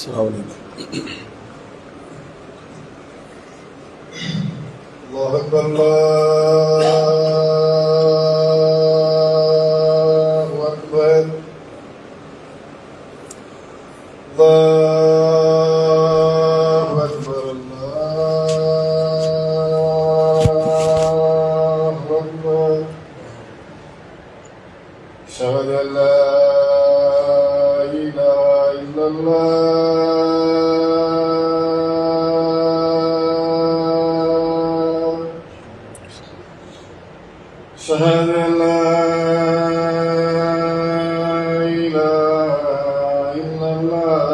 السلام عليكم. الله أكبر الله أكبر الله أكبر الله أكبر أشهد أن لا إله إلا الله أشهد أن لا إله إلا الله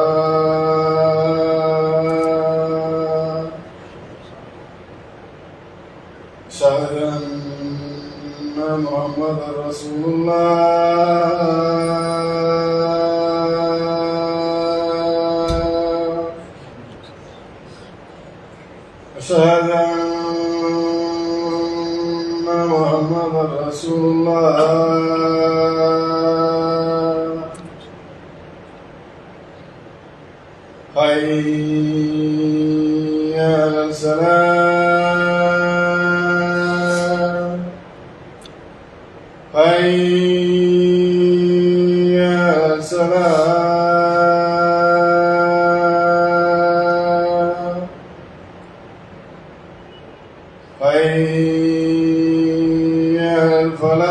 أشهد أن محمدا رسول الله أشهد أن محمدا رسول الله حي على الصلاة حي على الصلاة حي على الفلاح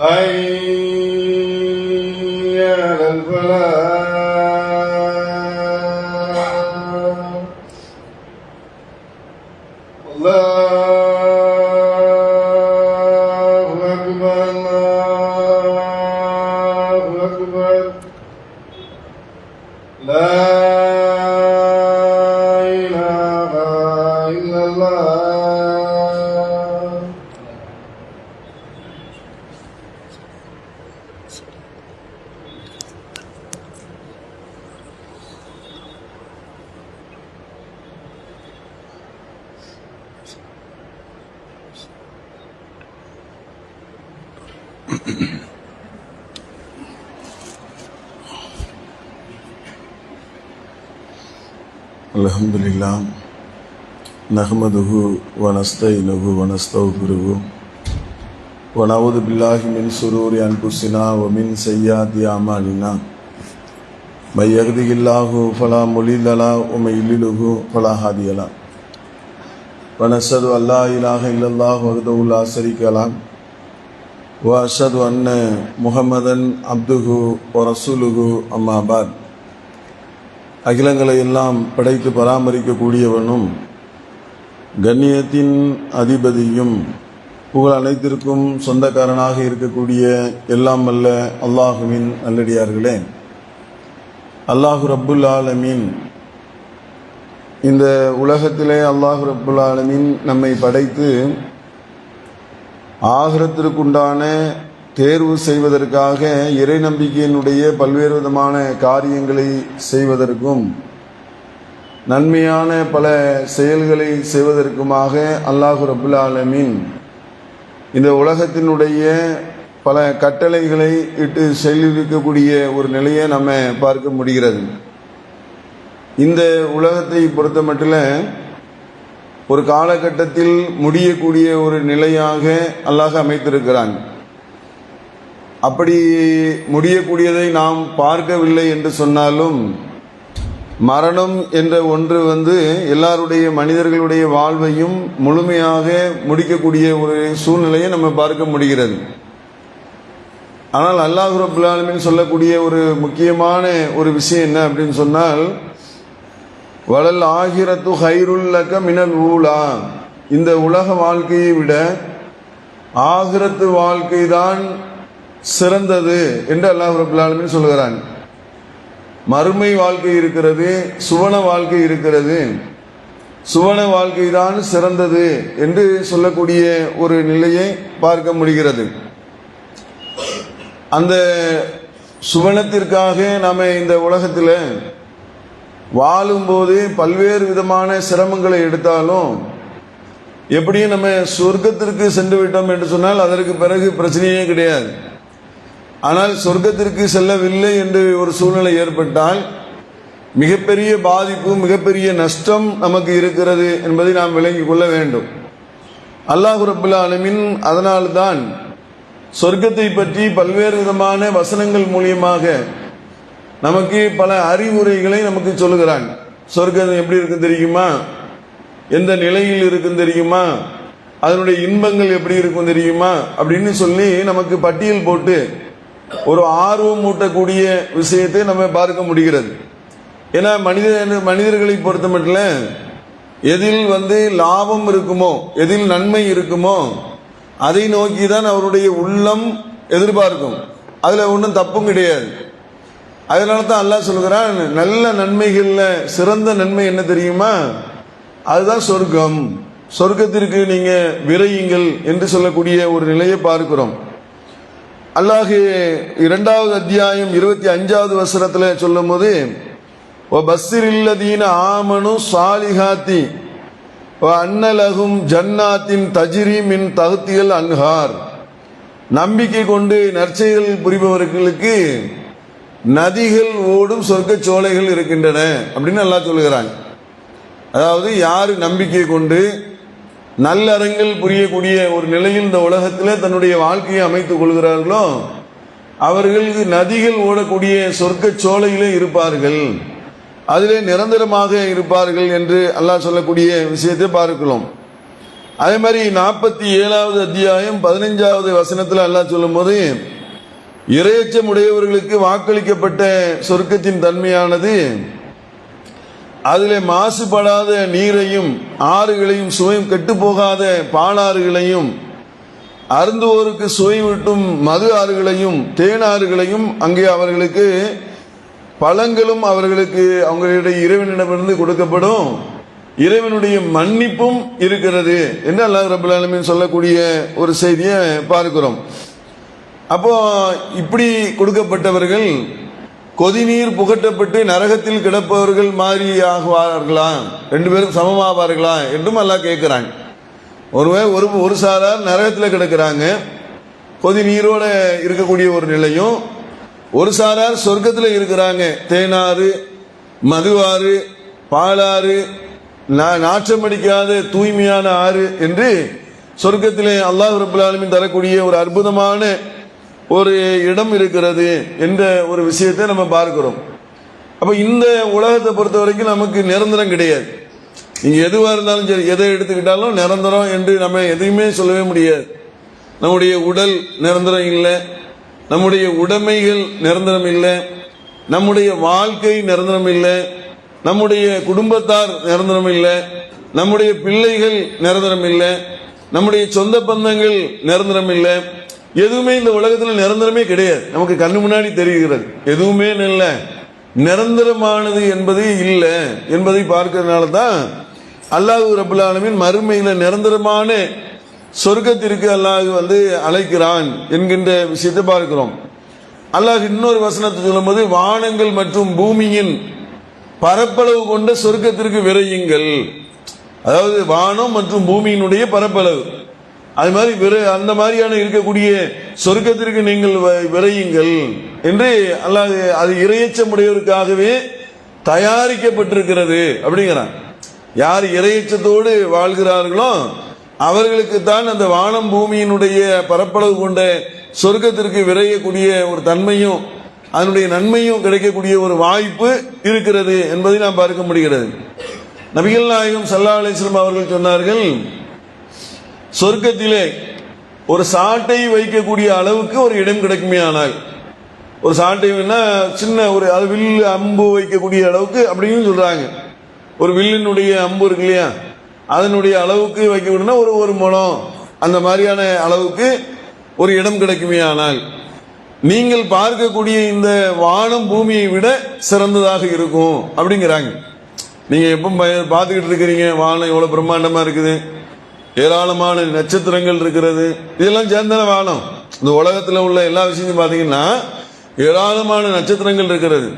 حي على الفلاح الله أكبر الله أكبر لا إله إلا الله. الحمد لله نحمده ونستعينه ونستغفره ونعوذ بالله من شرور أنفسنا ومن سيئات أعمالنا من يهده الله فلا مضل له ومن يضلل فلا هادي له ونشهد أن لا إله إلا الله وحده لا شريك له وأشهد أن محمدا عبده ورسوله أما بعد. அகிலங்களை எல்லாம் படைத்து பராமரிக்கக்கூடியவனும் கண்ணியத்தின் அதிபதியும் புகழ் அனைத்திற்கும் சொந்தக்காரனாக இருக்கக்கூடிய எல்லாம் வல்ல அல்லாஹுவின் நல்லடியார்களே, அல்லாஹு ரப்புல் ஆலமீன் இந்த உலகத்திலே அல்லாஹு ரப்புல் ஆலமீன் நம்மை படைத்து ஆகிரத்திற்குண்டான தேர்வு செய்வதற்காக இறை நம்பிக்கையினுடைய பல்வேறு விதமான காரியங்களை செய்வதற்கும் நன்மையான பல செயல்களை செய்வதற்குமாக அல்லாஹு ரப்புல் ஆலமீன் இந்த உலகத்தினுடைய பல கட்டளைகளை இட்டு செயலிருக்கக்கூடிய ஒரு நிலையை நம்ம பார்க்க முடிகிறது. இந்த உலகத்தை பொறுத்த மட்டில் ஒரு காலகட்டத்தில் முடியக்கூடிய ஒரு நிலையாக அல்லாஹ் அமைத்திருக்கிறான். அப்படி முடியக்கூடியதை நாம் பார்க்கவில்லை என்று சொன்னாலும் மரணம் என்ற ஒன்று எல்லாருடைய மனிதர்களுடைய வாழ்வையும் முழுமையாக முடிக்கக்கூடிய ஒரு சூழ்நிலையை நம்ம பார்க்க முடிகிறது. ஆனால் அல்லாஹ் ரப்புல் ஆலமீன் சொல்லக்கூடிய ஒரு முக்கியமான ஒரு விஷயம் என்ன அப்படின்னு சொன்னால், வலல் ஆகிரத்து ஹைருல் லக மினல் ஊலா, இந்த உலக வாழ்க்கையை விட ஆகிரத்து வாழ்க்கை தான் சிறந்தது என்று அல்லாஹ் ரப்புல் ஆலமீன் சொல்கிறான். மறுமை வாழ்க்கை இருக்கிறது, சுவன வாழ்க்கை இருக்கிறது. சுவன வாழ்க்கை தான் சிறந்தது என்று சொல்லக்கூடிய ஒரு நிலையை பார்க்க முடிகிறது. அந்த சுவனத்திற்காக நாம் இந்த உலகத்தில் வாழும்போது பல்வேறு விதமான சிரமங்களை எடுத்தாலும் எப்படியும் நம்ம சொர்க்கத்திற்கு சென்று விட்டோம் என்று சொன்னால் அதற்கு பிறகு பிரச்சனையே கிடையாது. ஆனால் சொர்க்கத்திற்கு செல்லவில்லை என்று ஒரு சூழ்நிலை ஏற்பட்டால் மிகப்பெரிய பாதிப்பு, மிகப்பெரிய நஷ்டம் நமக்கு இருக்கிறது என்பதை நாம் விளங்கிக் கொள்ள வேண்டும். அல்லாஹ் ரப்பல் ஆலமீன் அதனால்தான் சொர்க்கத்தை பற்றி பல்வேறு விதமான வசனங்கள் மூலியமாக நமக்கு பல அறிவுரைகளை நமக்கு சொல்லுகிறான். சொர்க்கம் எப்படி இருக்கு தெரியுமா, எந்த நிலையில் இருக்கும் தெரியுமா, அதனுடைய இன்பங்கள் எப்படி இருக்கும் தெரியுமா அப்படின்னு சொல்லி நமக்கு பட்டியல் போட்டு ஒரு ஆர்வம் ஊட்டக்கூடிய விஷயத்தை நம்ம பார்க்க முடிகிறது. ஏன்னா மனிதர்களை பொறுத்த மட்டும் எதில் லாபம் இருக்குமோ, எதில் நன்மை இருக்குமோ அதை நோக்கி தான் அவருடைய உள்ளம் எதிர்பார்க்கும். அதுல ஒன்றும் தப்பும் கிடையாது. அதனால தான் அல்லாஹ் சொல்கிறான், நல்ல நன்மைகள்ல சிறந்த நன்மை என்ன தெரியுமா, அதுதான் சொர்க்கம். சொர்க்கத்திற்கு நீங்க விரையுங்கள் என்று சொல்லக்கூடிய ஒரு நிலையை பார்க்கிறோம். அல்லாஹ் 2வது அத்தியாயம் 25வது வசனத்தில் சொல்லும் போது, பஸ்ஸிரில்லதீன ஆமனு சாலிஹாத்தி அன்னலகும் ஜன்னாத்தின் தஜ்ரி மின் தஹ்தியல் அன்ஹார், நம்பிக்கை கொண்டு நற்செயல்கள் புரிபவர்களுக்கு நதிகள் ஓடும் சொர்க்க சோலைகள் இருக்கின்றன அப்படின்னு அல்லாஹ் சொல்லுகிறாங்க. அதாவது யாரு நம்பிக்கை கொண்டு நல்லறங்கள் புரியக்கூடிய ஒரு நிலையில் இந்த உலகத்தில் தன்னுடைய வாழ்க்கையை அமைத்துக் கொள்கிறார்களோ அவர்களுக்கு நதிகள் ஓடக்கூடிய சொர்க்க சோலையிலே இருப்பார்கள், அதிலே நிரந்தரமாக இருப்பார்கள் என்று அல்லாஹ் சொல்லக்கூடிய விஷயத்தை பார்க்கிறோம். அதே மாதிரி 47வது அத்தியாயம் 15வது வசனத்தில் அல்லாஹ் சொல்லும் போது, இறையச்சம் உடையவர்களுக்கு வாக்களிக்கப்பட்ட சொர்க்கத்தின் தன்மையானது அதிலே மாசுபடாத நீரையும் ஆறுகளையும் சுவையும் கெட்டு போகாத பாலாறுகளையும் அருந்துவோருக்கு சுவை விட்டும் மது ஆறுகளையும் தேனாறுகளையும் அங்கே அவர்களுக்கு பழங்களும் அவர்களுக்கு அவங்களுடைய இறைவனிடமிருந்து கொடுக்கப்படும், இறைவனுடைய மன்னிப்பும் இருக்கிறது என்று அல்லாஹ் ரப்பல் ஆலமீன் சொல்லக்கூடிய ஒரு செய்தியை பார்க்கிறோம். அப்போ இப்படி கொடுக்கப்பட்டவர்கள் கொதிநீர் புகட்டப்பட்டு நரகத்தில் கிடப்பவர்கள் மாதிரி ஆகுவார்களா, 2 பேரும் சமமாவார்களா என்றும் அல்லாஹ் கேட்கிறாங்க. ஒரு சாரார் நரகத்தில் கிடக்கிறாங்க, கொதி நீரோட இருக்கக்கூடிய ஒரு நிலையும், ஒரு சாரார் சொர்க்கத்தில் இருக்கிறாங்க, தேனாறு மதுவாறு பாலாறு நாற்றமடிக்காத தூய்மையான ஆறு என்று சொர்க்கத்திலே அல்லாஹ் ரப்பல் ஆலமீன் தரக்கூடிய ஒரு அற்புதமான ஒரு இடம் இருக்கிறது என்ற ஒரு விஷயத்தை நம்ம பார்க்கிறோம். அப்ப இந்த உலகத்தை பொறுத்த வரைக்கும் நமக்கு நிரந்தரம் கிடையாது. நீங்க எதுவாக இருந்தாலும் சரி, எதை எடுத்துக்கிட்டாலும் நிரந்தரம் என்று நம்ம எதையுமே சொல்லவே முடியாது. நம்முடைய உடல் நிரந்தரம் இல்லை, நம்முடைய உடைமைகள் நிரந்தரம் இல்லை, நம்முடைய வாழ்க்கை நிரந்தரம் இல்லை, நம்முடைய குடும்பத்தார் நிரந்தரம் இல்லை, நம்முடைய பிள்ளைகள் நிரந்தரம் இல்லை, நம்முடைய சொந்த பந்தங்கள் நிரந்தரம் இல்லை. எதுவுமே இந்த உலகத்தில் நிரந்தரமே கிடையாது. நமக்கு கண்ணு முன்னாடி தெரிகிறது எதுவுமே இல்லை, நிரந்தரமானது என்பது இல்லை என்பதை பார்க்கிறதுனால தான் அல்லாஹ் ரப்பல் ஆலமீன் மறுமையில நிரந்தரமான சொர்க்கத்திற்கு அல்லாஹ் அழைக்கிறான் என்கின்ற விஷயத்தை பார்க்கிறோம். அல்லாஹ் இன்னொரு வசனத்தை சொல்லும்போது, வானங்கள் மற்றும் பூமியின் பரப்பளவு கொண்ட சொர்க்கத்திற்கு விரையுங்கள். அதாவது வானம் மற்றும் பூமியினுடைய பரப்பளவு, அது மாதிரி அந்த மாதிரியான இருக்கக்கூடிய சொர்க்கத்திற்கு நீங்கள் விரையுங்கள் என்று அல்லாஹ், அது இறையச்சமுடையவருக்காகவே தயாரிக்கப்பட்டிருக்கிறது அப்படிங்கிறான். யார் இறையச்சத்தோடு வாழ்கிறார்களோ அவர்களுக்கு தான் அந்த வானம் பூமியினுடைய பரப்பளவு கொண்ட சொர்க்கத்திற்கு விரையக்கூடிய ஒரு தன்மையும் அதனுடைய நன்மையும் கிடைக்கக்கூடிய ஒரு வாய்ப்பு இருக்கிறது என்பதை நாம் பார்க்க முடிகிறது. நபிகள் நாயகம் ஸல்லல்லாஹு அலைஹி வஸல்லம் அவர்கள் சொன்னார்கள், சொர்க்கத்திலே ஒரு சாட்டை வைக்கக்கூடிய அளவுக்கு ஒரு இடம் கிடைக்குமே. ஆனால் ஒரு சாட்டை சின்ன ஒரு வில்லு அம்பு வைக்கக்கூடிய அளவுக்கு அப்படின்னு சொல்றாங்க. ஒரு வில்லினுடைய அம்பு இருக்கு இல்லையா, அதனுடைய அளவுக்கு வைக்கணும்னா ஒரு முழம் அந்த மாதிரியான அளவுக்கு ஒரு இடம் கிடைக்குமே. ஆனால் நீங்கள் பார்க்கக்கூடிய இந்த வானம் பூமியை விட சிறந்ததாக இருக்கும் அப்படிங்கிறாங்க. நீங்க எப்ப பார்த்துக்கிட்டு இருக்கிறீங்க, வானம் எவ்வளவு பிரம்மாண்டமா இருக்குது, ஏராளமான நட்சத்திரங்கள் இருக்கிறது, இதெல்லாம் சேர்ந்தான வானம். இந்த உலகத்தில் உள்ள எல்லா விஷயத்தையும் பார்த்தீங்கன்னா ஏராளமான நட்சத்திரங்கள் இருக்கிறது,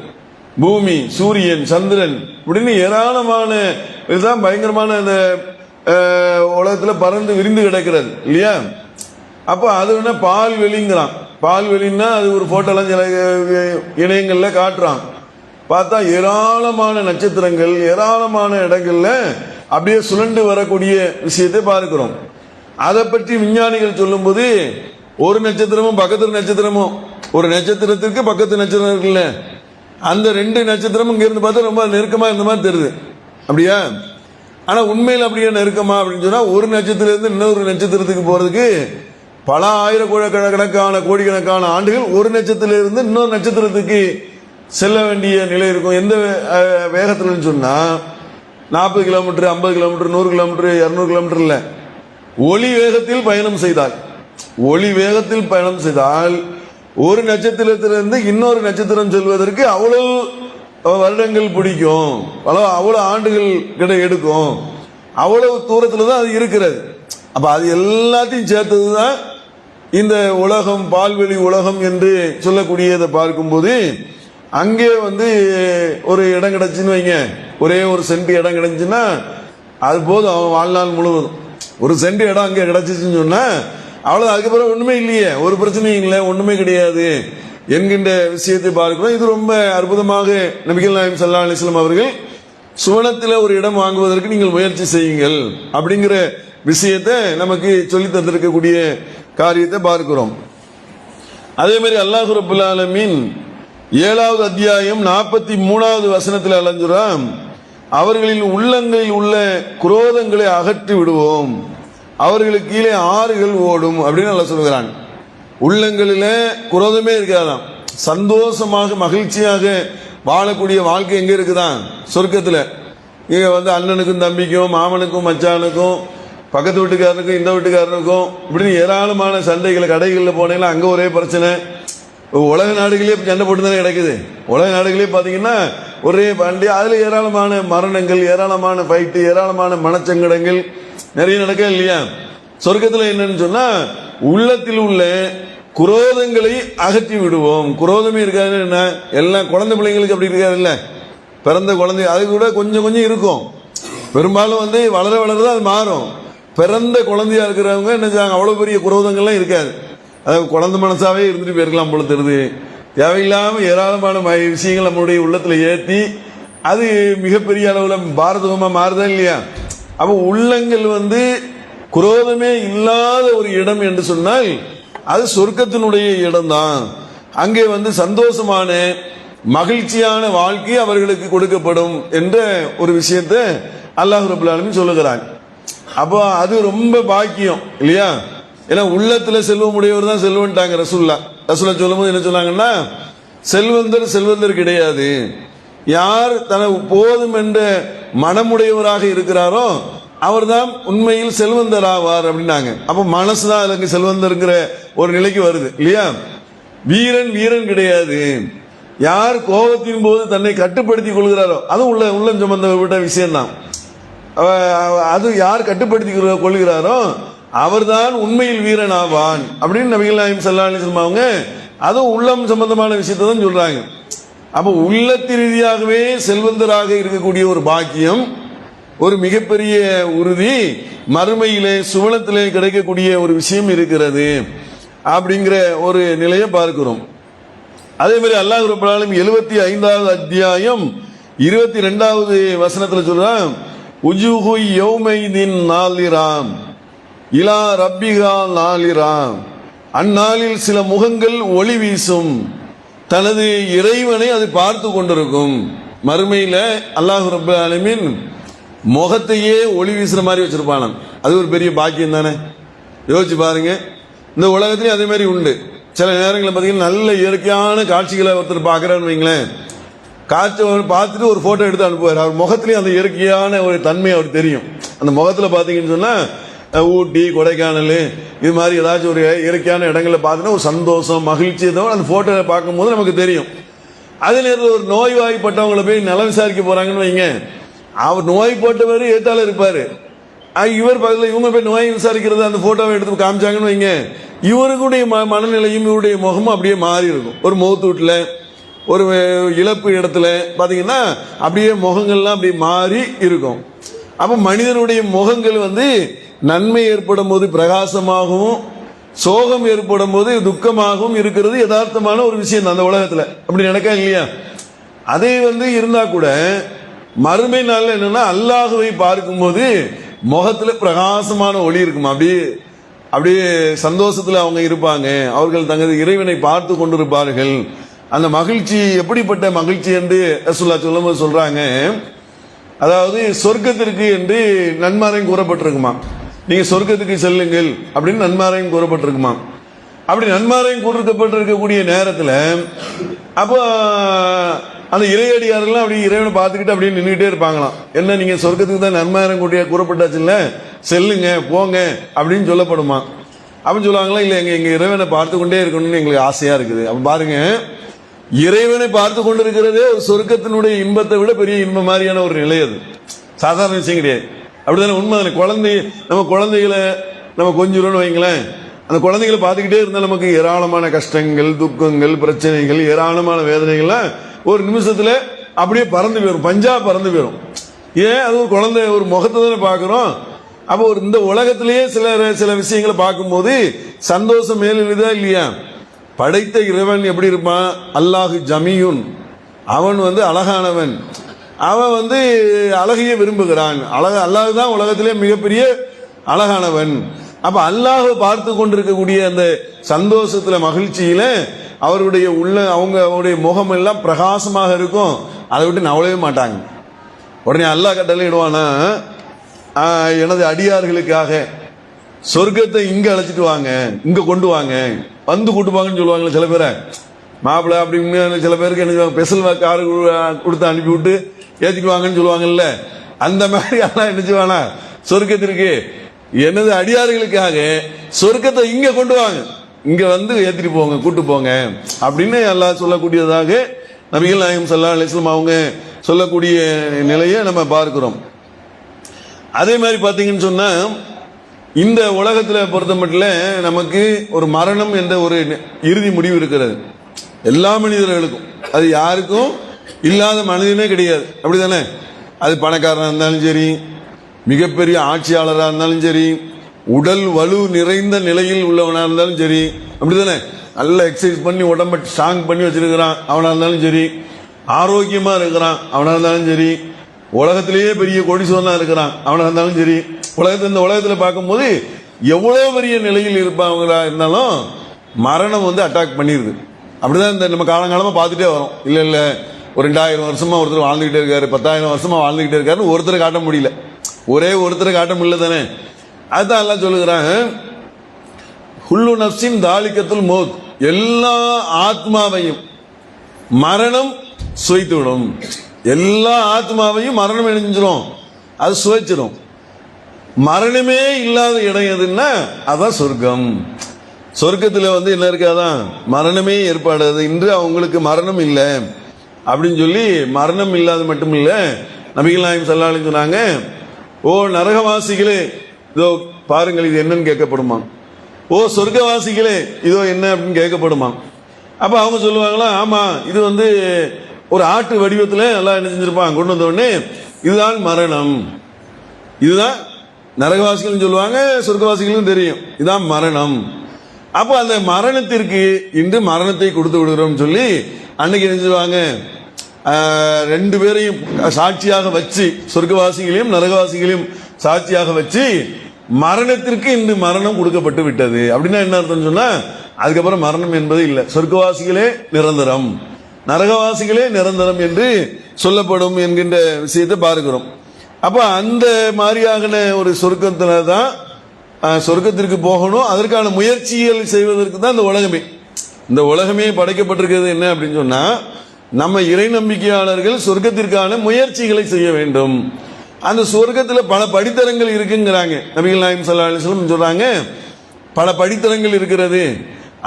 பூமி, சூரியன், சந்திரன் இப்படின்னு ஏராளமான, இதுதான் பயங்கரமான இந்த உலகத்தில் பறந்து விரிந்து கிடக்கிறது இல்லையா. அப்போ அது என்ன பால்வெளிங்கிறான். பால்வெளின்னா அது ஒரு போட்டோலாம் சில இணையங்களில் காட்டுறான். பார்த்தா ஏராளமான நட்சத்திரங்கள் ஏராளமான இடங்கள்ல அப்படியே சுழண்டு வரக்கூடிய விஷயத்தை பார்க்கிறோம். அதை பற்றி விஞ்ஞானிகள் சொல்லும்போது ஒரு நட்சத்திரமும் பக்கத்து நட்சத்திரமும், ஒரு நட்சத்திரத்திற்கு பக்கத்து நட்சத்திரம் இருக்குல்ல, அந்த ரெண்டு நட்சத்திரமும் இங்க இருந்து பார்த்தா ரொம்ப நெருக்கமா இருந்த மாதிரி தெரியுது. அப்படியா? ஆனா உண்மையில் அப்படியே நெருக்கமா அப்படின்னு சொன்னா ஒரு நட்சத்திரத்திலிருந்து இன்னொரு நட்சத்திரத்துக்கு போறதுக்கு பல ஆயிரக்கணக்கான கோடிக்கணக்கான ஆண்டுகள் ஒரு நட்சத்திரத்திலிருந்து இன்னொரு நட்சத்திரத்துக்கு செல்ல வேண்டிய நிலை இருக்கும். எந்த வேகத்தில் சொன்னா 40 கிலோமீட்டர், 50 கிலோமீட்டர், 100 கிலோமீட்டர், 200 கிலோமீட்டர் இல்ல, ஒளி வேகத்தில் பயணம் செய்தால், ஒளி வேகத்தில் பயணம் செய்தால் ஒரு நட்சத்திரத்திலிருந்து இன்னொரு நட்சத்திரம் செல்வதற்கு அவ்வளவு வருடங்கள் பிடிக்கும், அவ்வளவு ஆண்டுகள் கிட்ட எடுக்கும். அவ்வளவு தூரத்துல தான் அது இருக்கிறது. அப்ப அது எல்லாத்தையும் சேர்த்ததுதான் இந்த உலகம், பால்வெளி உலகம் என்று சொல்லக்கூடியதை பார்க்கும்போது அங்கே ஒரு இடம் கிடைச்சுன்னு வைங்க, ஒரே ஒரு சென்ட் இடம் கிடைச்சுன்னா அது போதும் அவன் வாழ்நாள் முழுவதும். ஒரு சென்ட் இடம் அங்கே கிடைச்சிச்சுன்னு சொன்னா அவ்வளவு, அதுக்கப்புறம் ஒண்ணுமே இல்லையே, ஒரு பிரச்சனையும் இல்லை, ஒண்ணுமே கிடையாது என்கின்ற விஷயத்தை பார்க்கிறோம். இது ரொம்ப அற்புதமாக நபிகள் நாயகம் ஸல்லல்லாஹு அலைஹி வஸல்லம் அவர்கள் சுவனத்தில் ஒரு இடம் வாங்குவதற்கு நீங்கள் முயற்சி செய்யுங்கள் அப்படிங்கிற விஷயத்தை நமக்கு சொல்லி தந்திருக்கக்கூடிய காரியத்தை பார்க்கிறோம். அதே மாதிரி அல்லாஹ் ரப்பல் ஆலமீன் 7வது அத்தியாயம் 43வது வசனத்தில் அலைஞ்சுறான், அவர்களின் உள்ளங்களில் உள்ள குரோதங்களை அகற்றி விடுவோம், அவர்களுக்கு கீழே ஆறுகள் ஓடும் அப்படின்னு அல்லாஹ் சொல்கிறான். உள்ளங்களில குரோதமே இருக்காதான், சந்தோஷமாக மகிழ்ச்சியாக வாழக்கூடிய வாழ்க்கை எங்க இருக்குதான்? சொர்க்கத்துல. இங்க அண்ணனுக்கும் தம்பிக்கும், மாமனுக்கும் மச்சானுக்கும், பக்கத்து வீட்டுக்காரனுக்கும் இந்த வீட்டுக்காரனுக்கும் இப்படின்னு ஏராளமான சண்டைகள், கடைகளில் போனீங்கன்னா அங்க ஒரே பிரச்சனை. உலக நாடுகளே சண்டை போட்டு தானே கிடைக்குது. உலக நாடுகளே பாத்தீங்கன்னா ஒரே பாண்டி, அதுல ஏராளமான மரணங்கள், ஏராளமான ஃபைட்டு, ஏராளமான மனச்சங்கடங்கள் நிறைய நடக்க இல்லையா. சொர்க்கத்துல என்னன்னு சொன்னா உள்ளத்தில் உள்ள குரோதங்களை அகற்றி விடுவோம். குரோதமே இருக்காது. என்ன எல்லாம் குழந்தை பிள்ளைங்களுக்கு அப்படி இருக்காது இல்ல, பிறந்த குழந்தை அது கூட கொஞ்சம் கொஞ்சம் இருக்கும். பெரும்பாலும் வளர வளரதான் அது மாறும். பிறந்த குழந்தையா இருக்கிறவங்க என்ன செய்வாங்க, அவ்வளவு பெரிய குரோதங்கள்லாம் இருக்காது. அதாவது குழந்தை மனசாவே இருந்துட்டு போயிருக்கலாம் போல தெரியுது. தேவையில்லாம ஏராளமான விஷயங்கள் நம்மளுடைய உள்ளத்துல ஏற்றி அது மிகப்பெரிய அளவுல பாரதூரமா மாறுதா இல்லையா. அப்ப உள்ளங்கள் குரோதமே இல்லாத ஒரு இடம் என்று சொன்னால் அது சொர்க்கத்தினுடைய இடம்தான். அங்கே சந்தோஷமான மகிழ்ச்சியான வாழ்க்கை அவர்களுக்கு கொடுக்கப்படும் என்ற ஒரு விஷயத்தை அல்லாஹ் ரப்பல் ஆலமீன் சொல்லுகிறான். அப்போ அது ரொம்ப பாக்கியம் இல்லையா. ஏன்னா உள்ளத்துல செல்வம் உடையவர் தான் செல்வன்ட்டாங்க ரசூல்லா. ரசூல்லா சொல்லும் போது என்ன சொன்னாங்கன்னா, செல்வந்தர் கிடையாது, யார் தனக்கு போதும் என்ற மனமுடையவராக இருக்கிறாரோ அவர்தான் உண்மையில் செல்வந்தர் ஆவார் அப்படின்னாங்க. அப்ப மனசுதான் அதுக்கு செல்வந்தருங்கிற ஒரு நிலைக்கு வருது இல்லையா. வீரன் கிடையாது, யார் கோபத்தின் போது தன்னை கட்டுப்படுத்திக் கொள்கிறாரோ அதுவும் உள்ளம் சம்பந்தப்பட்ட விஷயம்தான். அது யார் கட்டுப்படுத்தி கொள்கிறாரோ அவர்தான் உண்மையில் வீரன் ஆவான் அப்படின்னு நபிகள் நாயகம் ஸல்லல்லாஹு அலைஹி வஸல்லம் அவங்க அதுவும் உள்ளம் சம்பந்தமான விஷயத்தை தான் சொல்றாங்க. அப்ப உள்ளத்து ரீதியாகவே செல்வந்தராக இருக்கக்கூடிய ஒரு பாக்கியம், ஒரு மிகப்பெரிய உறுதி மறுமையிலே சுவனத்திலே கிடைக்கக்கூடிய ஒரு விஷயம் இருக்கிறது அப்படிங்கிற ஒரு நிலையை பார்க்கிறோம். அதே மாதிரி அல்லாஹ் ரப்பல் ஆலமீன் 75வது அத்தியாயம் 22வது வசனத்தில் சொல்றான், உஜூஹு யௌமைதின் நாலிராம் இலா ரப்பிகா நாலிராம், அந்நாளில் சில முகங்கள் ஒளி வீசும், தனது இறைவனை அது பார்த்து கொண்டிருக்கும். மறுமையில அல்லாஹ் ரப்பல் ஆலமீன் முகத்தையே ஒளி வீசுற மாதிரி வச்சிருப்பானாம். அது ஒரு பெரிய பாக்கியம் தானே. யோசிச்சு பாருங்க, இந்த உலகத்திலேயும் அதே மாதிரி உண்டு. சில நேரங்களில் பார்த்தீங்கன்னா நல்ல இயற்கையான காட்சிகளை ஒருத்தர் பார்க்குறான்னு வைங்களேன், காட்சி பார்த்துட்டு ஒரு போட்டோ எடுத்து அனுப்புவார். அவர் முகத்திலேயும் அந்த இயற்கையான ஒரு தன்மை அவர் தெரியும். அந்த முகத்தில் பார்த்தீங்கன்னு சொன்னா ஊட்டி, கொடைக்கானல் இது மாதிரி ஏதாச்சும் ஒரு இயற்கையான இடங்களை பார்த்தீங்கன்னா ஒரு சந்தோஷம், மகிழ்ச்சி அந்த போட்டோவை பார்க்கும்போது நமக்கு தெரியும். அதே நேரத்தில் ஒரு நோய்வாய்ப்பட்டவங்களை போய் நலம் விசாரிக்க போறாங்கன்னு வைங்க, அவர் நோய்பட்டவர் ஏத்தால இருப்பாரு, இவர் பக்கத்தில் இவங்க போய் நோயை விசாரிக்கிறது அந்த போட்டோவை எடுத்து காமிச்சாங்கன்னு வைங்க, இவருக்குடைய மனநிலையும் இவருடைய முகமும் அப்படியே மாறி இருக்கும். ஒரு முகத்து வீட்டில் ஒரு இழப்பு இடத்துல பாத்தீங்கன்னா அப்படியே முகங்கள்லாம் அப்படியே மாறி இருக்கும். அப்ப மனிதனுடைய முகங்கள் வந்து நன்மை ஏற்படும் போது பிரகாசமாகவும் சோகம் ஏற்படும் போது துக்கமாகவும் இருக்கிறது யதார்த்தமான ஒரு விஷயம் அந்த உலகத்துல. அப்படி நடக்கா இல்லையா? அதே வந்து இருந்தா கூட மறுமை நாள்ல என்னன்னா அல்லாஹுவை பார்க்கும்போது முகத்துல பிரகாசமான ஒளி இருக்குமா, அப்படியே சந்தோஷத்துல அவங்க இருப்பாங்க. அவர்கள் தங்களது இறைவனை பார்த்து கொண்டிருப்பார்கள். அந்த மகிழ்ச்சி எப்படிப்பட்ட மகிழ்ச்சி என்று ரசூலுல்லாஹ் சொல்லும்போது சொல்றாங்க, அதாவது சொர்க்கத்திற்கு என்று நன்மாரையும் கூறப்பட்டிருக்குமா, நீங்க சொர்க்கத்துக்கு செல்லுங்கள் அப்படின்னு நன்மாரையும் கூறப்பட்டிருக்குமா. அப்படி நன்மாரையும் கூறப்பட்டிருக்கக்கூடிய நேரத்தில் அப்போ அந்த இறையடியாரெல்லாம் அப்படி இறைவனை பார்த்துக்கிட்டு அப்படியே நின்றுகிட்டே இருப்பாங்களாம். என்ன நீங்க சொர்க்கத்துக்கு தான் நன்மாரம் கூறப்பட்டாச்சுல்ல, செல்லுங்க போங்க அப்படின்னு சொல்லப்படுமா. அப்படின்னு சொல்லுவாங்களா, இல்லை எங்க இறைவனை பார்த்து கொண்டே இருக்கணும்னு எங்களுக்கு ஆசையா இருக்குது. அப்ப பாருங்க, இறைவனை பார்த்து கொண்டிருக்கிறதே ஒரு சொர்க்கத்தினுடைய இன்பத்தை விட பெரிய இன்பம் மாதிரியான ஒரு நிலை. அது சாதாரண விஷயம் கிடையாது. அப்படித்தானே? உண்மை. நம்ம குழந்தைகளை நம்ம கொஞ்சம் வைங்களேன், அந்த குழந்தைகளை பார்த்துக்கிட்டே இருந்தால் நமக்கு ஏராளமான கஷ்டங்கள், துக்கங்கள், பிரச்சனைகள், ஏராளமான வேதனைகள்லாம் ஒரு நிமிஷத்துல அப்படியே பறந்து போயிடும், பஞ்சா பறந்து போயிடும். ஏன்? அது ஒரு குழந்தை, ஒரு முகத்தை தானே பார்க்கிறோம். அப்போ இந்த உலகத்திலேயே சில விஷயங்களை பார்க்கும்போது சந்தோஷம் மேலுதா இல்லையா? படைத்த இறைவன் எப்படி இருப்பான்? அல்லாஹு ஜமியுன், அவன் வந்து அழகானவன், அவன் வந்து அழகையே விரும்புகிறான். அல்லாஹ் தான் உலகத்திலே மிகப்பெரிய அழகானவன். அப்ப அல்லாஹ் பார்த்து கொண்டிருக்கக்கூடிய அந்த சந்தோஷத்துல மகிழ்ச்சியில அவருடைய அவங்களுடைய முகம் எல்லாம் பிரகாசமாக இருக்கும். அதை விட்டு நவளவே மாட்டாங்க. உடனே அல்லாஹ் கட்டளை இடுவானா, எனது அடியார்களுக்காக சொர்க்கத்தை இங்க அழைச்சிட்டு வாங்க, இங்க கொண்டு வாங்க, வந்து கூட்டுவாங்கன்னு சொல்லுவாங்களே சில பேரை. மாப்பிள்ளை அப்படின்னு சில பேருக்கு என்ன ஸ்பெஷல் காரு கொடுத்து அனுப்பி விட்டு ஏத்திட்டு வாங்கன்னு சொல்லுவாங்கல்ல, அந்த மாதிரி எல்லாம் என்ன செய்வானா, சொர்க்கத்திற்கு எனது அடியார்களுக்காக சொர்க்கத்தை இங்க கொண்டு வாங்க, இங்க வந்து ஏத்திட்டு போங்க, கூட்டு போங்க அப்படின்னு அல்லாஹ் சொல்லக்கூடியதாக நபிகள் நாயகம் ஸல்லல்லாஹு அலைஹி வஸல்லம் அவங்க சொல்லக்கூடிய நிலையை நம்ம பார்க்கிறோம். அதே மாதிரி பாத்தீங்கன்னு சொன்னா, இந்த உலகத்தில் பொறுத்த மட்டும் நமக்கு ஒரு மரணம் என்ற ஒரு இறுதி முடிவு இருக்கிறது எல்லா மனிதர்களுக்கும். அது யாருக்கும் இல்லாத மனிதனே கிடையாது. அப்படிதானே? அது பணக்காரனாக இருந்தாலும் சரி, மிகப்பெரிய ஆட்சியாளராக இருந்தாலும் சரி, உடல் வலு நிறைந்த நிலையில் உள்ளவனாக இருந்தாலும் சரி, அப்படிதானே? நல்ல எக்ஸசைஸ் பண்ணி உடம்ப ஸ்ட்ராங் பண்ணி வச்சிருக்கிறான் அவனா இருந்தாலும் சரி, ஆரோக்கியமா இருக்கிறான் அவனா இருந்தாலும் சரி, உலகத்திலேயே பெரிய கோடீஸ்வரனா இருக்கிறான் அவனா இருந்தாலும் சரி, இந்த உலகத்துல பார்க்கும்போது எவ்வளவு பெரிய நிலையில் இருப்பாங்களா இருந்தாலும் மரணம் வந்து அட்டாக் பண்ணிடுது. அப்படிதான் இந்த நம்ம காலங்காலமா பார்த்துட்டே வரோம். இல்ல ஒரு 2000 வருஷமா ஒருத்தர் வாழ்ந்துகிட்டே இருக்காரு, 10,000 வருஷமா வாழ்ந்துகிட்டே இருக்காரு, ஒருத்தரை காட்ட முடியல, ஒரே ஒருத்தரை காட்ட முடியல தானே. அதுதான் எல்லாம் சொல்லுகிறாங்க, ஹுல்லு நஃப்ஸின் தாலிகத்துல் மௌத், எல்லா ஆத்மாவையும் மரணம் சுவைத்து விடும். எல்லா ஆத்மாவையும் மரணம் இணைஞ்சிரும், அது சுவைச்சிடும். மரணமே இல்லாத இடம் எதுன்னா அதான் சொர்க்கம். சொர்க்கத்தில் வந்து என்ன இருக்காதான், மரணமே ஏற்பாடு. இன்று அவங்களுக்கு மரணம் இல்லை அப்படின்னு சொல்லி, மரணம் இல்லாத மட்டும் இல்லை, நபிகள் நாயகம் ஸல்லல்லாஹு அலைஹி சொன்னாங்க, ஓ நரகவாசிகளே இதோ பாருங்கள் இது என்னன்னு கேட்கப்படுமா, ஓ சொர்க்கவாசிகளே இதோ என்ன அப்படின்னு கேட்கப்படுமா. அப்ப அவங்க சொல்லுவாங்களா, ஆமா இது வந்து ஒரு ஆட்டு வடிவத்தில் எல்லாம் என்ன செஞ்சிருப்பாங்க, கொண்டு வந்த உடனே இதுதான் மரணம், இதுதான் நரகவாசிகள் சொல்லுவாங்க, சொர்க்கவாசிகளும் தெரியும் இதுதான் மரணம். அப்போ அந்த மரணத்திற்கு இன்று மரணத்தை கொடுத்து விடுகிறோம் சொல்லி அன்னைக்கு என்ன செய்வாங்க, 2 பேரையும் சாட்சியாக வச்சு, சொர்க்கவாசிகளையும் நரகவாசிகளையும் சாட்சியாக வச்சு, மரணத்திற்கு இன்று மரணம் கொடுக்கப்பட்டு விட்டது. அப்படின்னா என்ன அர்த்தம் சொன்னா, அதுக்கப்புறம் மரணம் என்பது இல்லை, சொர்க்கவாசிகளே நிரந்தரம், நரகவாசிகளே நிரந்தரம் என்று சொல்லப்படும் என்கின்ற விஷயத்தை பார்க்கிறோம். அப்ப அந்த மாதிரியான ஒரு சொர்க்கத்துல தான் சொர்க்கத்திற்கு போகணும். அதற்கான முயற்சிகள் செய்வதற்கு தான் இந்த உலகமே படைக்கப்பட்டிருக்கிறது. என்ன அப்படின்னு சொன்னா, நம்ம இறை நம்பிக்கையாளர்கள் சொர்க்கத்திற்கான முயற்சிகளை செய்ய வேண்டும். அந்த சொர்க்கத்தில் பல படித்தரங்கள் இருக்குங்கிறாங்க நபிகள் நாயகம் ஸல்லல்லாஹு அலைஹி வஸல்லம் சொல்றாங்க, பல படித்தரங்கள் இருக்கிறது.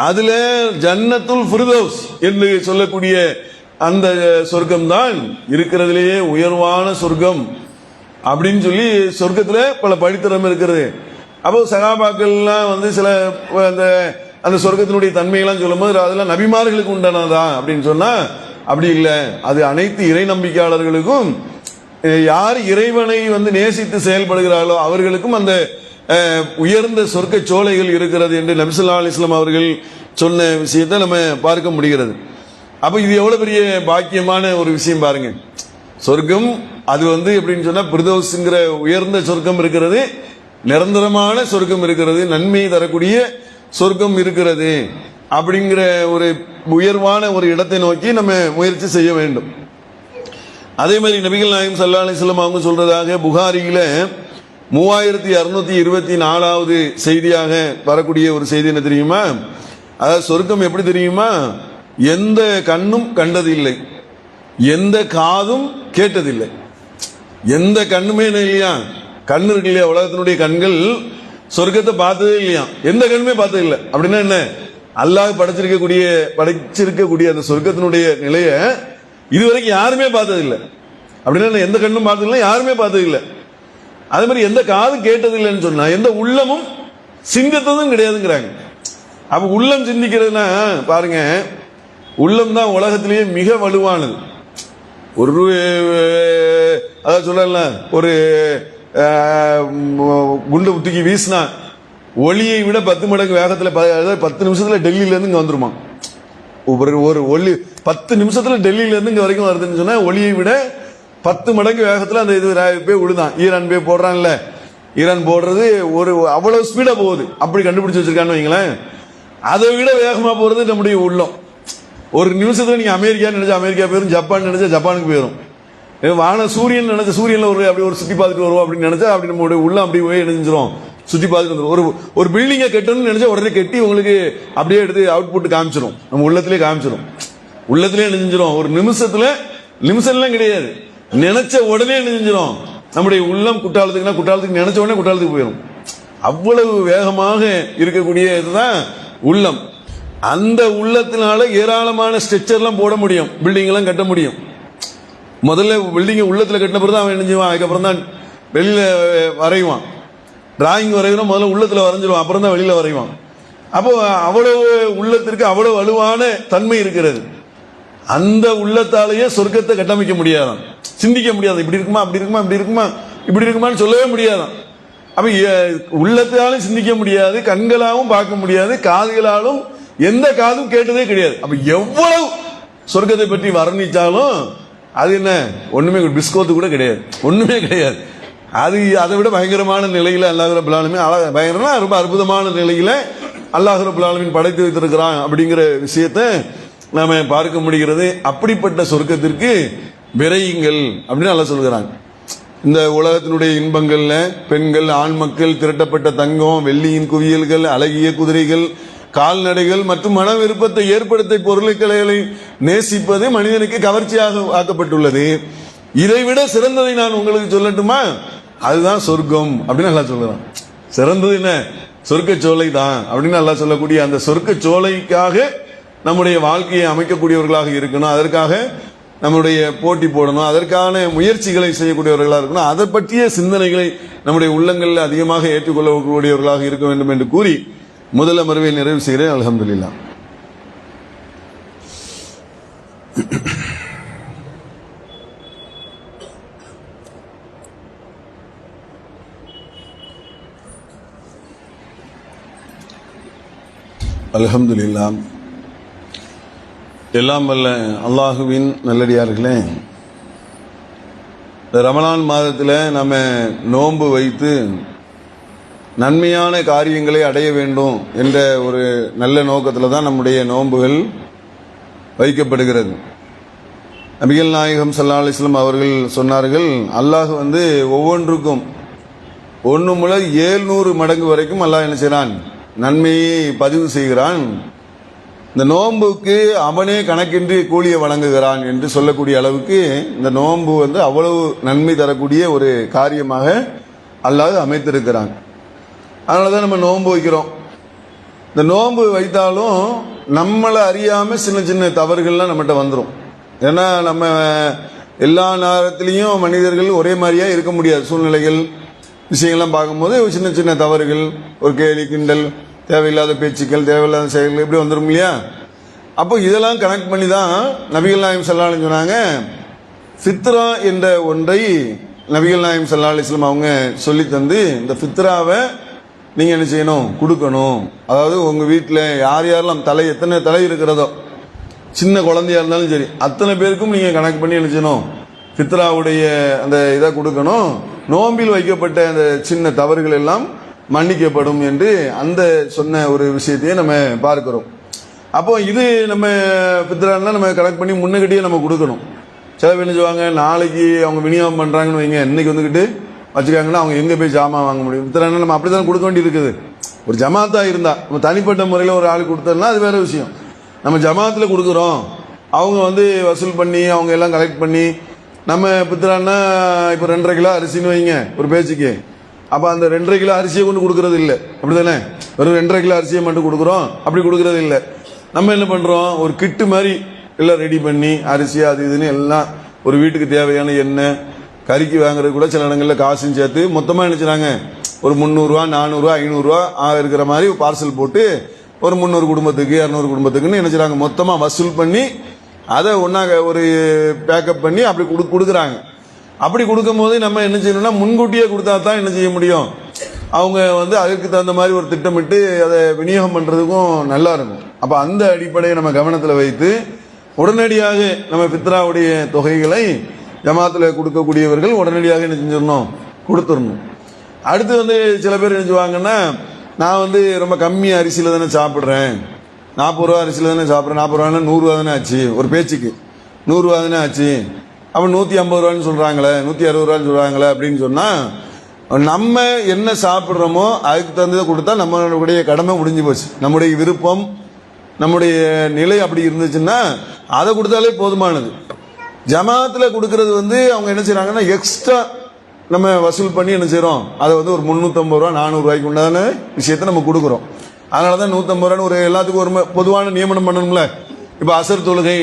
அதுல ஜன்னத்துல் ஃபிர்தௌஸ் என்று சொல்லக்கூடிய அந்த சொர்க்கம் தான் இருக்கிறதுலேயே உயர்வான சொர்க்கம் அப்படின்னு சொல்லி சொர்க்கத்துல பல படித்தரம் இருக்கிறது. அப்போ சகாபாக்கள்லாம் வந்து சில அந்த சொர்க்கத்தினுடைய தன்மையெல்லாம் சொல்லும் போது அதெல்லாம் நபிமார்களுக்கு உண்டானதா அப்படின்னு சொன்னா அப்படி இல்லை, அது அனைத்து இறை நம்பிக்கையாளர்களுக்கும் யார் இறைவனை வந்து நேசித்து செயல்படுகிறார்களோ அவர்களுக்கும் அந்த உயர்ந்த சொர்க்க சோலைகள் இருக்கிறது என்று நபி ஸல்லல்லாஹு அலைஹி வஸல்லம் அவர்கள் சொன்ன விஷயத்தை நம்ம பார்க்க முடிகிறது. அப்ப இது எவ்வளவு பெரிய பாக்கியமான ஒரு விஷயம் பாருங்க. சொர்க்கம் அது வந்து எப்படின்னு சொன்னா பிரதோஸ்ங்கிற உயர்ந்த சொர்க்கம் இருக்கிறது, நிரந்தரமான சொர்க்கம் இருக்கிறது, நன்மை தரக்கூடிய சொர்க்கம் இருக்கிறது. அப்படிங்கிற ஒரு உயர்வான ஒரு இடத்தை நோக்கி நம்ம முயற்சி செய்ய வேண்டும். அதே மாதிரி நபிகள் நாயகம் ஸல்லல்லாஹு அலைஹி வஸல்லம் அவங்க சொல்றதாக புகாரியில 3624வது செய்தியாக வரக்கூடிய ஒரு செய்தி என்ன தெரியுமா? அதாவது சொர்க்கம் எப்படி தெரியுமா? எந்த கண்ணும் கண்டதில்லை, எந்த காதும் கேட்டதில்லை. எந்த கண்ணுமே இல்லையா? கண்ணு இருக்கு இல்லையா? உலகத்தினுடைய கண்கள் சொர்க்கத்தை பார்த்ததே இல்லையா? எந்த கண்ணுமே பார்த்தது இல்லை. அப்படின்னா என்ன? அல்லாஹ் படைச்சிருக்கக்கூடிய அந்த சொர்க்கத்தினுடைய நிலைய இதுவரைக்கும் யாருமே பார்த்ததில்லை. அப்படின்னா எந்த கண்ணும் பார்த்ததில்லை, யாருமே பார்த்ததில்லை. அதே மாதிரி எந்த காதும் கேட்டதில்லைன்னு சொன்னா எந்த உள்ளமும் சிந்தித்ததும் கிடையாதுங்கிறாங்க. அப்ப உள்ளம் சிந்திக்கிறதுனா பாருங்க, உள்ளம் தான் உலகத்திலேயே மிக வலுவானது. ஒரு அதாவது சொல்லல, ஒரு குண்டு தூக்கி வீசினா ஒளியை விட 10 மடங்கு வேகத்தில் 10 நிமிஷத்துல டெல்லியில இருந்து இங்க வந்துருமா. ஒரு ஒளி 10 நிமிஷத்துல டெல்லியில இருந்து இங்க வரைக்கும் வருதுன்னு சொன்னா ஒளியை விட 10 மடங்கு வேகத்துல அந்த இது போய் விழுதான். ஈரான் போய் போடுறான்ல, ஈரான் போடுறது ஒரு அவ்வளவு ஸ்பீடா போகுது. அப்படி கண்டுபிடிச்சு வச்சிருக்கான்னு வைங்களேன். அதை விட வேகமா போறது நம்முடைய உள்ளம். ஒரு நிமிஷத்துல நீங்க அமெரிக்கா நினைச்சா அமெரிக்கா போயிரும், ஜப்பான் நினைச்சா ஜப்பானுக்கு போயிரும். வான சூரியன் நினைச்ச சூரியன்ல அப்படி ஒரு சுத்தி பார்த்துட்டு வருவோம் அப்படின்னு நினைச்சா அப்படி நம்மளுடைய உள்ள அப்படி போய் இணைஞ்சிரும், சுத்தி பார்த்துட்டு வந்துடும். ஒரு பில்டிங்கை கட்டணும்னு நினைச்சா உடனே கட்டி உங்களுக்கு அப்படியே எடுத்து அவுட்புட் காமிச்சிடும், நம்ம உள்ளத்திலே காமிச்சிடும், உள்ளத்திலே இணைஞ்சிரும். ஒரு நிமிஷம்லாம் கிடையாது, நினைச்ச உடனே இணைஞ்சிரும். நம்முடைய உள்ளம் குற்றாலத்துக்கு நினைச்ச உடனே குற்றாலத்துக்கு போயிடும். அவ்வளவு வேகமாக இருக்கக்கூடிய இதுதான் உள்ளம். அந்த உள்ளத்தினால ஏராளமான ஸ்ட்ரக்சர்லாம் போட முடியும், பில்டிங் எல்லாம் கட்ட முடியும். முதல்ல பில்டிங்கை உள்ளத்துல கட்டின பிறகு அவன் இணைஞ்சுவான், அதுக்கப்புறம் தான் வெளியில வரைவான். டிராயிங் வரைவனா முதல்ல உள்ளத்துல வரைஞ்சிருவான், அப்புறம் தான் வெளியில வரைவான். அப்போ அவ்வளவு உள்ளத்திற்கு அவ்வளவு வலுவான தன்மை இருக்கிறது. அந்த உள்ளத்தாலேயே சொர்க்கத்தை கட்டமைக்க முடியாதான், சிந்திக்க முடியாது. இப்படி இருக்குமா, அப்படி இருக்குமா, இப்படி இருக்குமா, இப்படி இருக்குமான்னு சொல்லவே முடியாதான். அப்ப உள்ளத்தாலும் சிந்திக்க முடியாது, கண்களாலும் பார்க்க முடியாது, காதுகளாலும் எந்த காதும் கேட்டதே கிடையாது. அப்ப எவ்வளவு சொர்க்கத்தை பற்றி வர்ணிச்சாலும் அது என்ன, ஒண்ணுமே பிஸ்கோத்து கூட கிடையாது, ஒண்ணுமே கிடையாது. அது அதை விட பயங்கரமான நிலையில அல்லாஹ் ரப்பல் ஆலமீன், பயங்கரமா ரொம்ப அற்புதமான நிலையில அல்லாஹ் ரப்பல் ஆலமீன் படைத்து வைத்திருக்கிறான் அப்படிங்கிற விஷயத்தை நாம பார்க்க முடிகிறது. அப்படிப்பட்ட சொர்க்கத்திற்கு விரையுங்கள் அப்படின்னு அல்லாஹ் சொல்கிறாங்க. இந்த உலகத்தினுடைய இன்பங்கள்ல பெண்கள், ஆண் மக்கள், திரட்டப்பட்ட தங்கம், வெள்ளியின் குவியல்கள், அழகிய குதிரைகள், கால்நடைகள் மற்றும் மன விருப்பத்தை ஏற்படுத்த பொருட்களை நேசிப்பது மனிதனுக்கு கவர்ச்சியாக ஆக்கப்பட்டுள்ளது. இதைவிட சிறந்ததை நான் உங்களுக்கு சொல்லட்டுமா? அதுதான் சொர்க்கம் அப்படின்னு அல்லாஹ் சொல்றான். சிறந்தது என்ன? சொர்க்க சோலை தான் அப்படின்னு அல்லாஹ் சொல்லக்கூடிய அந்த சொர்க்க சோலைக்காக நம்முடைய வாழ்க்கையை அமைக்கக்கூடியவர்களாக இருக்கணும். அதற்காக நம்முடைய போட்டி போடணும், அதற்கான முயற்சிகளை செய்யக்கூடியவர்களாக இருக்கணும். அதை பற்றிய சிந்தனைகளை நம்முடைய உள்ளங்களில் அதிகமாக ஏற்றுக்கொள்ளக்கூடியவர்களாக இருக்க வேண்டும் என்று கூறி முதல் அமர்வை நிறைவு செய்கிறேன். அல்ஹம்துலில்லாஹ். அல்ஹம்துலில்லாஹ். எல்லாம் வல்ல அல்லாஹுவின் நல்லடியார்களே, ரமலான் மாதத்தில் நம்ம நோன்பு வைத்து நன்மையான காரியங்களை அடைய வேண்டும் என்ற ஒரு நல்ல நோக்கத்தில் தான் நம்முடைய நோன்புகள் வைக்கப்படுகிறது. நபிகள் நாயகம் ஸல்லல்லாஹு அலைஹி வஸல்லம் அவர்கள் சொன்னார்கள், அல்லாஹ் ஒவ்வொன்றுக்கும் 1 முதல் 700 மடங்கு வரைக்கும் அல்லாஹ் என்ன செய்கிறான், நன்மையை பதிவு செய்கிறான். இந்த நோன்புக்கு அவனே கணக்கின்றி கூலியை வழங்குகிறான் என்று சொல்லக்கூடிய அளவுக்கு இந்த நோன்பு அவ்வளவு நன்மை தரக்கூடிய ஒரு காரியமாக அல்லாஹ் அமைத்திருக்கிறான். அதனால தான் நம்ம நோன்பு வைக்கிறோம். இந்த நோன்பு வைத்தாலும் நம்மளை அறியாம சின்ன சின்ன தவறுகள்லாம் நம்மகிட்ட வந்துடும். ஏன்னா நம்ம எல்லா நேரத்திலையும் மனிதர்கள் ஒரே மாதிரியா இருக்க முடியாது. சூழ்நிலைகள், விஷயங்கள்லாம் பார்க்கும்போது சின்ன சின்ன தவறுகள், ஒரு கேலி கிண்டல், தேவையில்லாத பேச்சுக்கள், தேவையில்லாத செயல்கள் இப்படி வந்துடும் இல்லையா? அப்போ இதெல்லாம் கனெக்ட் பண்ணி தான் நபிகள் நாயகம் ஸல்லல்லாஹு அலைஹி வஸல்லம் சொன்னாங்க, ஃபித்ரா என்ற ஒன்றை நபிகள் நாயகம் ஸல்லல்லாஹு அலைஹி வஸல்லம் அவங்க சொல்லி தந்து, இந்த ஃபித்ராவை நீங்க என்ன செய்யணும், கொடுக்கணும். அதாவது உங்க வீட்டில் யார் யாரெல்லாம் எத்தனை தலை இருக்கிறதோ, சின்ன குழந்தையா இருந்தாலும் சரி, அத்தனை பேருக்கும் நீங்க கணக்கு பண்ணி என்ன செய்யணும், ஃபித்ராவுடைய அந்த இதை கொடுக்கணும். நோம்பில் வைக்கப்பட்ட அந்த சின்ன தவறுகள் எல்லாம் மன்னிக்கப்படும் என்று அந்த சொன்ன ஒரு விஷயத்தையே நம்ம பார்க்கிறோம். அப்போ இது நம்ம ஃபித்ரான்னா நம்ம கணக்கு பண்ணி முன்னகிட்டே நம்ம கொடுக்கணும். சில பேர் என்ன செய்வாங்க, நாளைக்கு அவங்க விநியோகம் பண்றாங்கன்னு வைங்க, இன்னைக்கு வந்துக்கிட்டு வச்சுக்காங்கன்னா அவங்க எங்க போய் ஜாமான் வாங்க முடியும்? ஃபித்ரான்னா நம்ம அப்படித்தான் கொடுக்க வேண்டி இருக்குது. ஒரு ஜமாத்தா இருந்தா, நம்ம தனிப்பட்ட முறையில் ஒரு ஆள் கொடுத்தோம்னா அது வேற விஷயம். நம்ம ஜமாத்துல கொடுக்குறோம், அவங்க வசூல் பண்ணி அவங்க எல்லாம் கலெக்ட் பண்ணி, நம்ம பித்ரான்னா இப்போ 2.5 கிலோ அரிசின்னு வைங்க ஒரு பேச்சுக்கு, அப்போ அந்த 2.5 கிலோ அரிசியை கொண்டு கொடுக்கறது இல்லை, அப்படிதானே? வெறும் 2.5 கிலோ அரிசியை மட்டும் கொடுக்குறோம், அப்படி கொடுக்கறது இல்லை. நம்ம என்ன பண்றோம், ஒரு கிட்டு மாதிரி எல்லாம் ரெடி பண்ணி அரிசி அது இதுன்னு எல்லாம் ஒரு வீட்டுக்கு தேவையான எண்ணெய் கறிக்கு வாங்குறது கூட சில இடங்களில் காசும் சேர்த்து மொத்தமாக நினைச்சாங்க ஒரு 300 ரூபா 400 ரூபா 500 ரூபா இருக்கிற மாதிரி பார்சல் போட்டு ஒரு 300 குடும்பத்துக்கு 200 குடும்பத்துக்குன்னு நினைச்சாங்க, மொத்தமாக வசூல் பண்ணி அதை ஒன்னாக ஒரு பேக்கப் பண்ணி அப்படி கொடுக்குறாங்க. அப்படி கொடுக்கும் போது நம்ம என்ன செய்யணும்னா முன்கூட்டியே கொடுத்தா தான் என்ன செய்ய முடியும், அவங்க அதுக்கு தகுந்த மாதிரி ஒரு திட்டமிட்டு அதை விநியோகம் பண்றதுக்கும் நல்லா இருக்கும். அப்ப அந்த அடிப்படையை நம்ம கவனத்தில் வைத்து உடனடியாக நம்ம ஃபித்ராவுடைய தொகைகளை ஜமாத்தில் கொடுக்கக்கூடியவர்கள் உடனடியாக என்ன செஞ்சிடணும், கொடுத்துடணும். அடுத்து சில பேர் என்ன செய்வாங்கன்னா, நான் ரொம்ப கம்மி அரிசியில தானே சாப்பிட்றேன், 40 ரூபா அரிசியில தானே சாப்பிட்றேன், 40 ரூபான்னா 100 ரூபா தானே ஆச்சு, ஒரு பேச்சுக்கு 100 ரூபா தானே ஆச்சு, அப்போ 150 ரூபான்னு சொல்றாங்களே 160 ரூபான்னு சொல்றாங்களே அப்படின்னு சொன்னா, நம்ம என்ன சாப்பிட்றோமோ அதுக்கு தகுந்ததை கொடுத்தா நம்மளுடைய கடமை முடிஞ்சு போச்சு. நம்முடைய விருப்பம் நம்முடைய நிலை அப்படி இருந்துச்சுன்னா அதை கொடுத்தாலே போதுமானது. ஜமாத்துல கொடுக்கறது அவங்க என்ன செய்யறாங்கன்னா எக்ஸ்ட்ரா நம்ம வசூல் பண்ணி என்ன செய்யறோம், அதை ஒரு 350 ரூபா 400 ரூபாய்க்கு உண்டான விஷயத்த நம்ம கொடுக்குறோம். அதனாலதான் 150 ரூபான்னு ஒரு எல்லாத்துக்கும் ஒரு பொதுவான நியமனம் பண்ணணும்ல. இப்ப அசர் தொழுகை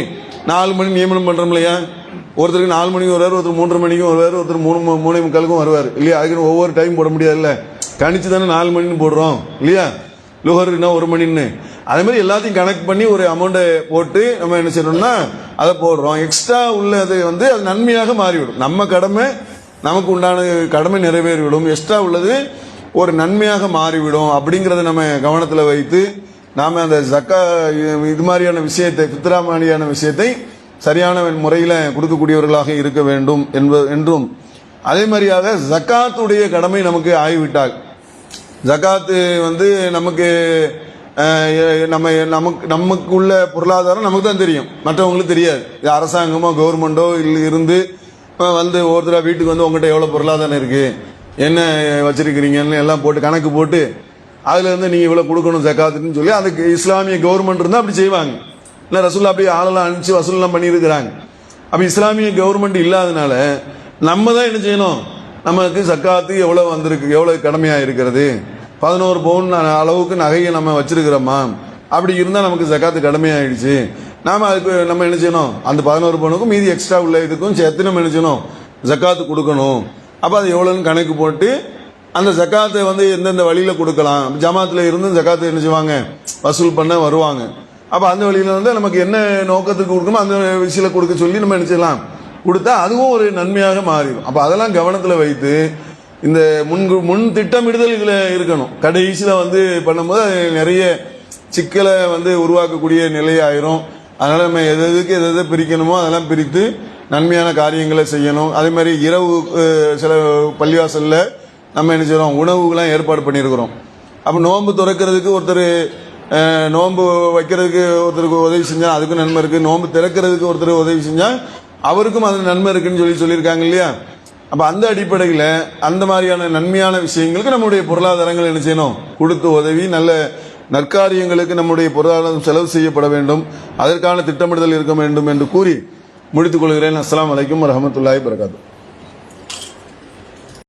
4 மணி நியமனம் பண்றோம் இல்லையா, ஒருத்தருக்கு 4 மணிக்கு வருவார், ஒருத்தர் 3:30 மணிக்கும் வருவார், ஒருத்தர் 3:45 வருவார் இல்லையா. அதுக்கு ஒவ்வொரு டைம் போட முடியாதுல்ல, கணிச்சு தானே 4 மணின்னு போடுறோம் இல்லையா, லுகர்னா 1 மணின்னு. அதே மாதிரி எல்லாத்தையும் கனெக்ட் பண்ணி ஒரு அமௌண்ட்டை போட்டு நம்ம என்ன செய்யணும்னா அதை போடுறோம். எக்ஸ்ட்ரா உள்ளது அது நன்மையாக மாறிவிடும். நம்ம கடமை நமக்கு உண்டான கடமை நிறைவேறிவிடும், எக்ஸ்ட்ரா உள்ளது ஒரு நன்மையாக மாறிவிடும். அப்படிங்கறத நம்ம கவனத்தில் வைத்து நாம அந்த ஜக்கா இது மாதிரியான விஷயத்தை, ஃபித்ரா மாதிரியான விஷயத்தை சரியான முறையில் கொடுக்கக்கூடியவர்களாக இருக்க வேண்டும் என்றும், அதே மாதிரியாக ஜக்காத்துடைய கடமை நமக்கு ஆகிவிட்டால், ஜக்காத்து நமக்கு நமக்கு உள்ள பொருளாதாரம் நமக்கு தான் தெரியும், மற்றவங்களுக்கு தெரியாது. அரசாங்கமோ கவர்மெண்டோ இருந்து ஒருத்தர் வீட்டுக்கு உங்ககிட்ட எவ்வளவு பொருளாதாரம் இருக்கு, என்ன வச்சிருக்கிறீங்கன்னு எல்லாம் போட்டு கணக்கு போட்டு அதுல நீங்க இவ்வளவு கொடுக்கணும் ஜக்காத்துன்னு சொல்லி அதுக்கு இஸ்லாமிய கவர்மெண்ட் இருந்தா அப்படி செய்வாங்க. இல்ல ரசூலுல்லாஹ் அப்படி ஆளெல்லாம் அனுப்பிச்சு வசூல் எல்லாம் பண்ணியிருக்கிறாங்க. அப்ப இஸ்லாமிய கவர்மெண்ட் இல்லாதனால நம்ம தான் என்ன செய்யணும், நமக்கு ஜக்காத்து எவ்வளவு வந்திருக்கு, எவ்வளவு கடமையா இருக்கிறது, 11 பவுன் அளவுக்கு நகையை நம்ம வச்சிருக்கிறோமா, அப்படி இருந்தா நமக்கு ஜக்காத்து கடமையாயிடுச்சு. நாம அதுக்கு நம்ம என்ன செய்யணும், அந்த 11 பவுனுக்கும் மீதி எக்ஸ்ட்ரா உள்ள இதுக்கும் சேர்த்து நம்ம என்ன செய்யணும், ஜக்காத்து கொடுக்கணும். அப்ப அது எவ்வளவுன்னு கணக்கு போட்டு அந்த ஜக்காத்தை எந்தெந்த வழியில கொடுக்கலாம், ஜமாத்துல இருந்து ஜக்காத்தை என்ன செய்வாங்க, வசூல் பண்ண வருவாங்க. அப்ப அந்த வழியில நமக்கு என்ன நோக்கத்துக்கு கொடுக்கணும் அந்த விஷயத்துல கொடுக்க சொல்லி நம்ம என்ன செய்யலாம், கொடுத்தா அதுவும் ஒரு நன்மையாக மாறிடும். அப்ப அதெல்லாம் கவனத்துல வைத்து இந்த முன் திட்டமிடுதல்களை இருக்கணும். கடைசியில பண்ணும்போது நிறைய சிக்கலை உருவாக்கக்கூடிய நிலை ஆயிரும். அதனால நம்ம எதுக்கு எதை பிரிக்கணுமோ அதெல்லாம் பிரித்து நன்மையான காரியங்களை செய்யணும். அதே மாதிரி இரவு சில பள்ளிவாசல்ல நம்ம என்ன செய்யறோம், உணவுகள்லாம் ஏற்பாடு பண்ணியிருக்கிறோம். அப்ப நோன்பு துறக்கிறதுக்கு ஒருத்தர், நோன்பு வைக்கிறதுக்கு ஒருத்தருக்கு உதவி செஞ்சா அதுக்கும் நன்மை இருக்கு, நோன்பு திறக்கிறதுக்கு ஒருத்தர் உதவி செஞ்சா அவருக்கும் அது நன்மை இருக்குன்னு சொல்லியிருக்காங்க இல்லையா. அப்ப அந்த அடிப்படையில் அந்த மாதிரியான நன்மையான விஷயங்களுக்கு நம்முடைய பொருளாதாரங்கள் என்ன செய்யணும், கொடுத்து உதவி நல்ல நற்காரியங்களுக்கு நம்முடைய பொருளாதாரம் செலவு செய்யப்பட வேண்டும், அதற்கான திட்டமிடுதல் இருக்க வேண்டும் என்று கூறி முடித்துக் கொள்கிறேன். அஸ்ஸலாமு அலைக்கும் வரஹ்மத்துல்லாஹி வபரகாத்துஹு.